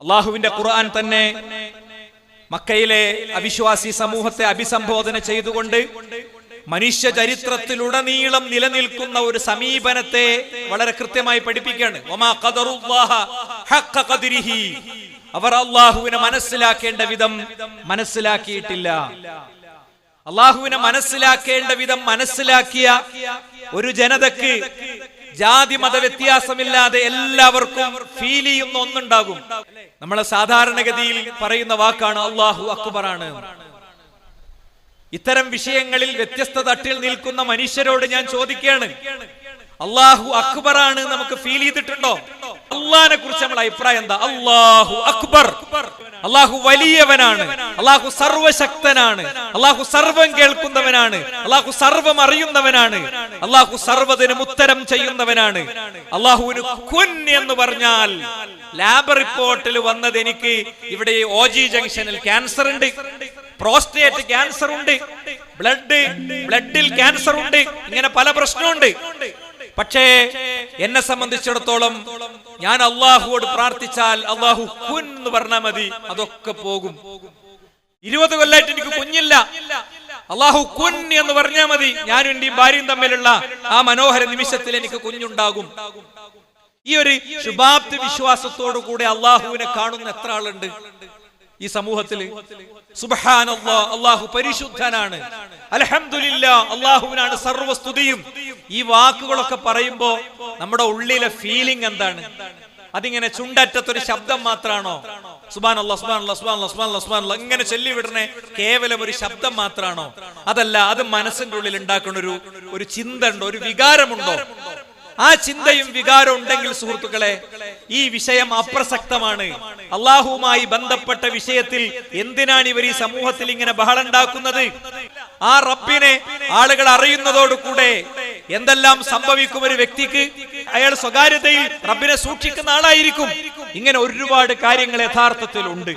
അള്ളാഹുവിന്റെ ഖുർആൻ തന്നെ മക്കയിലെ അവിശ്വാസി സമൂഹത്തെ അഭിസംബോധന ചെയ്തുകൊണ്ട് മനുഷ്യ ചരിത്രത്തിലുടനീളം നിലനിൽക്കുന്ന ഒരു സമീപനത്തെ വളരെ കൃത്യമായി പഠിപ്പിക്കുകയാണ്. അവർ അള്ളാഹുവിനെ മനസ്സിലാക്കേണ്ട വിധം മനസ്സിലാക്കിയിട്ടില്ല. അള്ളാഹുവിനെ മനസ്സിലാക്കേണ്ട വിധം മനസ്സിലാക്കിയ ഒരു ജനതക്ക് ജാതി മത വ്യത്യാസമില്ലാതെ എല്ലാവർക്കും ഫീൽ ചെയ്യുന്ന ഒന്നുണ്ടാകും. നമ്മളെ സാധാരണഗതിയിൽ പറയുന്ന വാക്കാണ് അല്ലാഹു അക്ബറാണ്. ഇത്തരം വിഷയങ്ങളിൽ വ്യത്യസ്ത തട്ടിൽ നിൽക്കുന്ന മനുഷ്യരോട് ഞാൻ ചോദിക്കുകയാണ്, അല്ലാഹു അക്ബറാണ് നമുക്ക് ഫീൽ ചെയ്തിട്ടുണ്ടോ? അള്ളാഹിനെ കുറിച്ച് നമ്മുടെ അഭിപ്രായം എന്താ? അല്ലാഹു അക്ബർ, അല്ലാഹു വലിയവനാണ്, അല്ലാഹു സർവശക്തനാണ്, അല്ലാഹു സർവം കേൾക്കുന്നവനാണ്, അല്ലാഹു സർവം അറിയുന്നവനാണ്, അല്ലാഹു സർവ്വതിനും ഉത്തരം ചെയ്യുന്നവനാണ്. അല്ലാഹുവിന് കുൻ എന്ന് പറഞ്ഞാൽ ലാബ് റിപ്പോർട്ടിൽ വന്നത് എനിക്ക് ഇവിടെ OG ജംഗ്ഷനിൽ ക്യാൻസർ ഉണ്ട്, പ്രോസ്റ്റേറ്റ് ക്യാൻസർ ഉണ്ട്, ബ്ലഡിൽ ക്യാൻസർ ഉണ്ട്, ഇങ്ങനെ പല പ്രശ്നമുണ്ട്. പക്ഷേ എന്നെ സംബന്ധിച്ചിടത്തോളം ഞാൻ അള്ളാഹുവോട് പ്രാർത്ഥിച്ചാൽ അള്ളാഹു കുൻ എന്ന് പറഞ്ഞാൽ മതി, അതൊക്കെ പോകും. 20 കൊല്ലമായിട്ട് എനിക്ക് കുഞ്ഞില്ല, അള്ളാഹു കുൻ എന്ന് പറഞ്ഞാൽ മതി, ഞാനും എന്റെ ഭാര്യയും തമ്മിലുള്ള ആ മനോഹര നിമിഷത്തിൽ എനിക്ക് കുഞ്ഞുണ്ടാകും. ഈ ഒരു ശുഭാപ്തി വിശ്വാസത്തോടു കൂടെ അള്ളാഹുവിനെ കാണുന്ന എത്ര ആളുണ്ട് ഈ സമൂഹത്തിൽ? സുബ്ഹാനല്ലാഹ്, അല്ലാഹു പരിശുദ്ധനാണ്, അൽഹംദുലില്ലാഹ്, അല്ലാഹുവിനാണ് സർവ്വസ്തുതിയും. ഈ വാക്കുകളൊക്കെ പറയുമ്പോ നമ്മുടെ ഉള്ളിലെ ഫീലിംഗ് എന്താണ്? അതിങ്ങനെ ചുണ്ടറ്റത്തൊരു ശബ്ദം മാത്രാണോ? സുബ്ഹാനല്ലാഹ് സുബ്ഹാനല്ലാഹ് സുബ്ഹാനല്ലാഹ് സുബ്ഹാനല്ലാഹ് സുബ്ഹാനല്ലാഹ് ഇങ്ങനെ ചൊല്ലിവിടണേ കേവലം ഒരു ശബ്ദം മാത്രാണോ? അതല്ല, അത് മനസ്സിന്റെ ഉള്ളിൽ ഉണ്ടാക്കുന്ന ഒരു ചിന്ത ഉണ്ടോ, ഒരു വികാരമുണ്ടോ? ആ ചിന്തയും വികാരം ഉണ്ടെങ്കിൽ സുഹൃത്തുക്കളെ, ഈ വിഷയം അപ്രസക്തമാണ്. അള്ളാഹുവുമായി ബന്ധപ്പെട്ട വിഷയത്തിൽ എന്തിനാണ് ഇവർ ഈ സമൂഹത്തിൽ ഇങ്ങനെ ബഹളുണ്ടാക്കുന്നത്? ആ റബ്ബിനെ ആളുകൾ അറിയുന്നതോടുകൂടെ എന്തെല്ലാം സംഭവിക്കും ഒരു വ്യക്തിക്ക്? അയാൾ സ്വകാര്യതയിൽ റബ്ബിനെ സൂക്ഷിക്കുന്ന ആളായിരിക്കും. ഇങ്ങനെ ഒരുപാട് കാര്യങ്ങൾ യഥാർത്ഥത്തിൽ ഉണ്ട്.